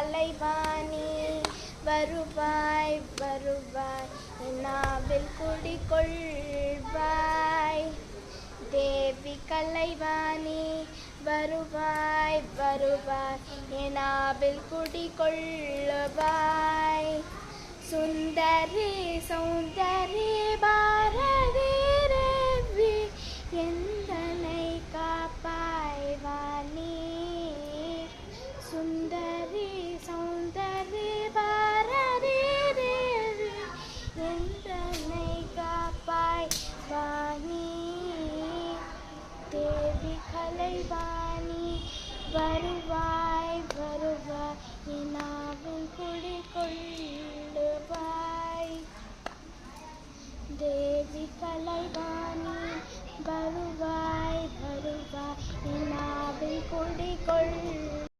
கலைவாணி வருவாய் வருவாய் நாவில் குடிகொள்வாய். தேவி கலைவாணி வருவாய் வருவாய் நாவில் குடிகொள்வாய். சுந்தரி சௌந்தரி பாரதி தேவி எந்தனை காப்பாய் வாணி. சுந்தரி சௌந்தரி பாரதி தேவி எந்தனை காப்பாய் வாணி. தேவி கலைவாணி வருவாய் வருவாய் நாவில் குடிகொள்வாய். தேவி கலைவாணி வருவாய் வருவாய் நாவில் குடிகொள்